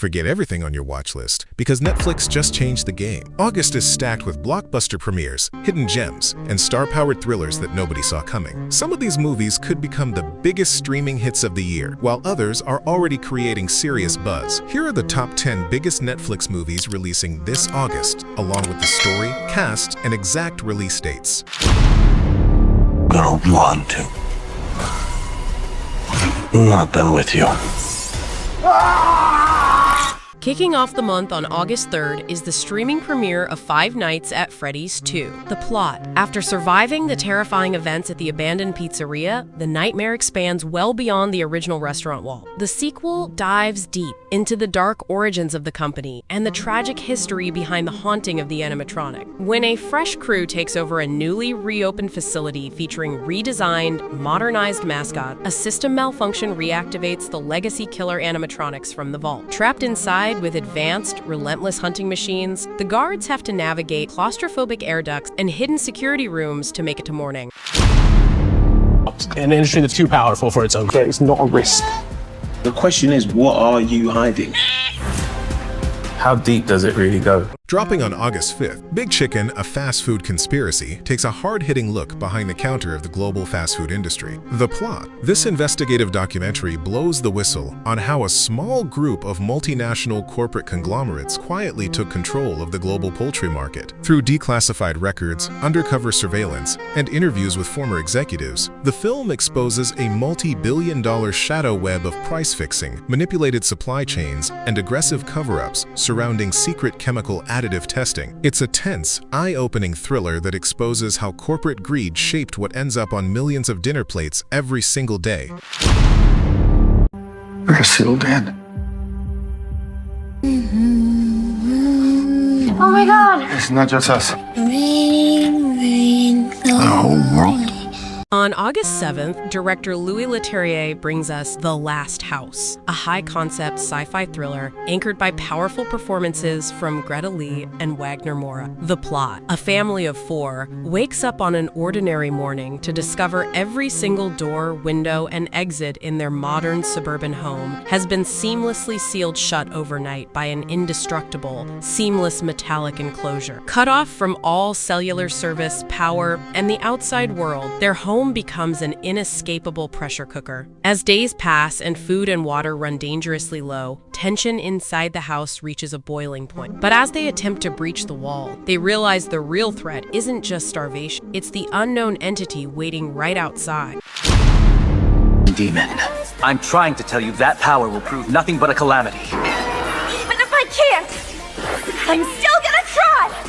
Forget everything on your watch list, because Netflix just changed the game. August is stacked with blockbuster premieres, hidden gems, and star-powered thrillers that nobody saw coming. Some of these movies could become the biggest streaming hits of the year, while others are already creating serious buzz. Here are the top 10 biggest Netflix movies releasing this August, along with the story, cast, and exact release dates. I don't want to. I'm not done with you. Kicking off the month on August 3rd is the streaming premiere of Five Nights at Freddy's 2. The plot: after surviving the terrifying events at the abandoned pizzeria, the nightmare expands well beyond the original restaurant wall. The sequel dives deep into the dark origins of the company and the tragic history behind the haunting of the animatronic. When a fresh crew takes over a newly reopened facility featuring redesigned, modernized mascot, a system malfunction reactivates the legacy killer animatronics from the vault. Trapped inside with advanced, relentless hunting machines, the guards have to navigate claustrophobic air ducts and hidden security rooms to make it to morning. An industry that's too powerful for its own good. It's not a risk. The question is, what are you hiding? How deep does it really go? Dropping on August 5th, Big Chicken, a fast food conspiracy, takes a hard-hitting look behind the counter of the global fast food industry. The plot: this investigative documentary blows the whistle on how a small group of multinational corporate conglomerates quietly took control of the global poultry market. Through declassified records, undercover surveillance, and interviews with former executives, the film exposes a multi-billion-dollar shadow web of price-fixing, manipulated supply chains, and aggressive cover-ups surrounding secret chemical additive testing. It's a tense, eye-opening thriller that exposes how corporate greed shaped what ends up on millions of dinner plates every single day. We're still dead. Oh my God! It's not just us. Rain, rain, The whole world. On August 7th, director Louis Leterrier brings us The Last House, a high-concept sci-fi thriller anchored by powerful performances from Greta Lee and Wagner Moura. The plot: a family of four wakes up on an ordinary morning to discover every single door, window, and exit in their modern suburban home has been seamlessly sealed shut overnight by an indestructible, seamless metallic enclosure. Cut off from all cellular service, power, and the outside world, their home becomes an inescapable pressure cooker. As days pass and food and water run dangerously low, tension inside the house reaches a boiling point. But as they attempt to breach the wall, they realize the real threat isn't just starvation, it's the unknown entity waiting right outside. Demon. I'm trying to tell you that power will prove nothing but a calamity. Even if I can't, I'm still gonna try!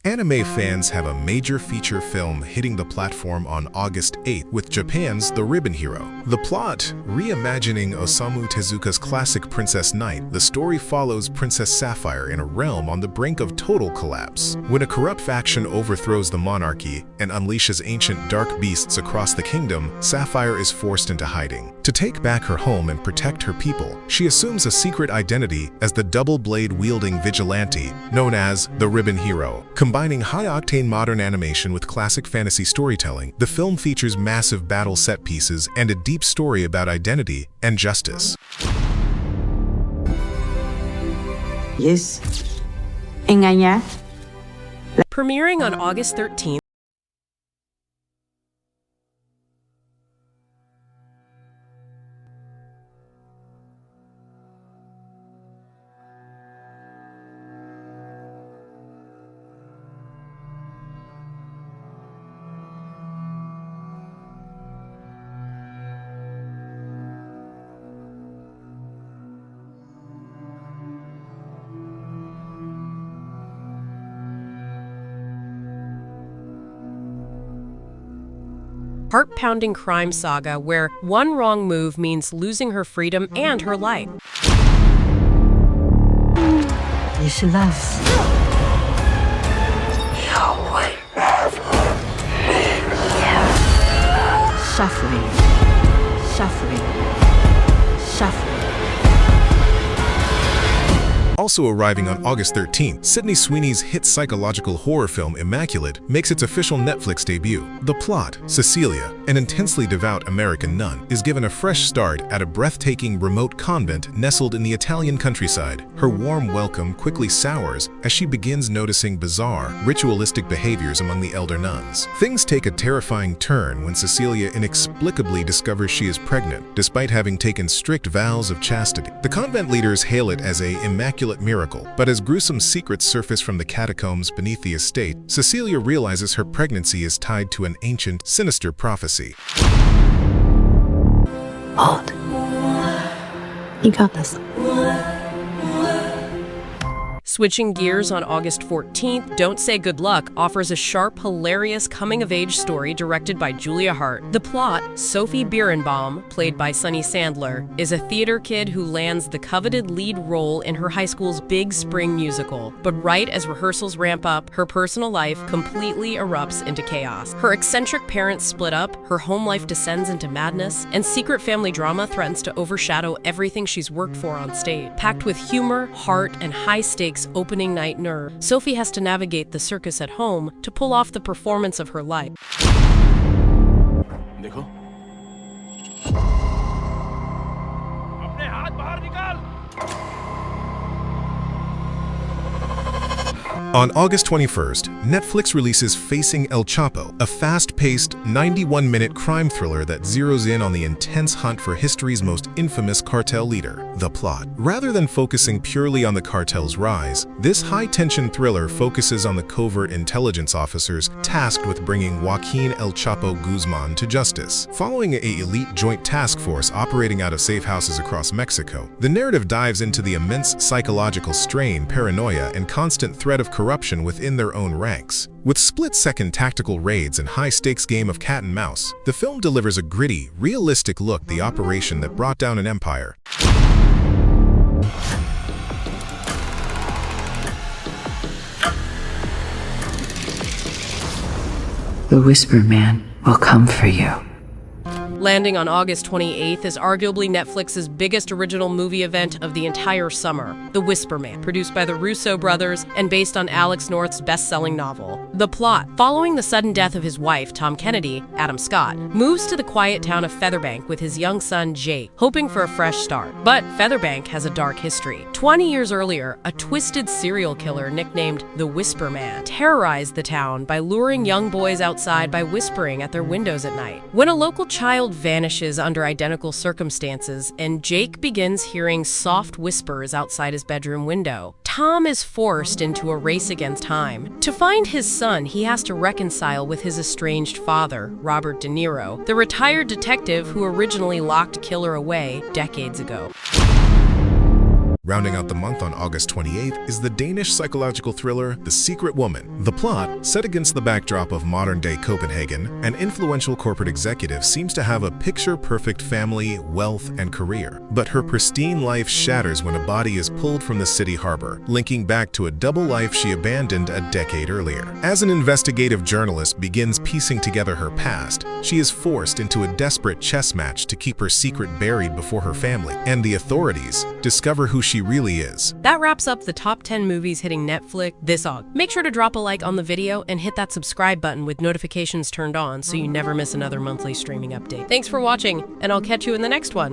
Anime fans have a major feature film hitting the platform on August 8th with Japan's The Ribbon Hero. The plot: reimagining Osamu Tezuka's classic Princess Knight, the story follows Princess Sapphire in a realm on the brink of total collapse. When a corrupt faction overthrows the monarchy and unleashes ancient dark beasts across the kingdom, Sapphire is forced into hiding. To take back her home and protect her people, she assumes a secret identity as the double-blade-wielding vigilante known as the Ribbon Hero. Combining high-octane modern animation with classic fantasy storytelling, the film features massive battle set pieces and a deep story about identity and justice. Yes. Engañar. Premiering on August 13th, heart-pounding crime saga where one wrong move means losing her freedom and her life. Yes, love. Suffering. Suffering. Suffering. Also arriving on August 13th, Sydney Sweeney's hit psychological horror film Immaculate makes its official Netflix debut. The plot: Cecilia, an intensely devout American nun, is given a fresh start at a breathtaking remote convent nestled in the Italian countryside. Her warm welcome quickly sours as she begins noticing bizarre, ritualistic behaviors among the elder nuns. Things take a terrifying turn when Cecilia inexplicably discovers she is pregnant, despite having taken strict vows of chastity. The convent leaders hail it as an immaculate miracle, but as gruesome secrets surface from the catacombs beneath the estate, Cecilia realizes her pregnancy is tied to an ancient, sinister prophecy. Hold. You got this. Switching gears on August 14th, Don't Say Good Luck offers a sharp, hilarious coming-of-age story directed by Julia Hart. The plot: Sophie Birnbaum, played by Sunny Sandler, is a theater kid who lands the coveted lead role in her high school's big spring musical. But right as rehearsals ramp up, her personal life completely erupts into chaos. Her eccentric parents split up, her home life descends into madness, and secret family drama threatens to overshadow everything she's worked for on stage. Packed with humor, heart, and high-stakes opening night nerve, Sophie has to navigate the circus at home to pull off the performance of her life. On August 21st, Netflix releases Facing El Chapo, a fast-paced, 91-minute crime thriller that zeroes in on the intense hunt for history's most infamous cartel leader. The plot: rather than focusing purely on the cartel's rise, this high-tension thriller focuses on the covert intelligence officers tasked with bringing Joaquin El Chapo Guzman to justice. Following an elite joint task force operating out of safe houses across Mexico, the narrative dives into the immense psychological strain, paranoia, and constant threat of corruption within their own ranks. With split-second tactical raids and high-stakes game of cat and mouse, the film delivers a gritty, realistic look at the operation that brought down an empire. The Whisper Man will come for you. Landing on August 28th is arguably Netflix's biggest original movie event of the entire summer, The Whisper Man, produced by the Russo brothers and based on Alex North's best-selling novel. The plot: following the sudden death of his wife, Tom Kennedy, Adam Scott moves to the quiet town of Featherbank with his young son, Jake, hoping for a fresh start. But Featherbank has a dark history. 20 years earlier, a twisted serial killer nicknamed the Whisper Man terrorized the town by luring young boys outside by whispering at their windows at night. When a local child vanishes under identical circumstances, and Jake begins hearing soft whispers outside his bedroom window, Tom is forced into a race against time. To find his son, he has to reconcile with his estranged father, Robert De Niro, the retired detective who originally locked a killer away decades ago. Rounding out the month on August 28th is the Danish psychological thriller The Secret Woman. The plot: set against the backdrop of modern-day Copenhagen, an influential corporate executive seems to have a picture-perfect family, wealth, and career. But her pristine life shatters when a body is pulled from the city harbor, linking back to a double life she abandoned a decade earlier. As an investigative journalist begins piecing together her past, she is forced into a desperate chess match to keep her secret buried before her family and the authorities discover who she really is. That wraps up the top 10 movies hitting Netflix this August. Make sure to drop a like on the video and hit that subscribe button with notifications turned on so you never miss another monthly streaming update. Thanks for watching, and I'll catch you in the next one.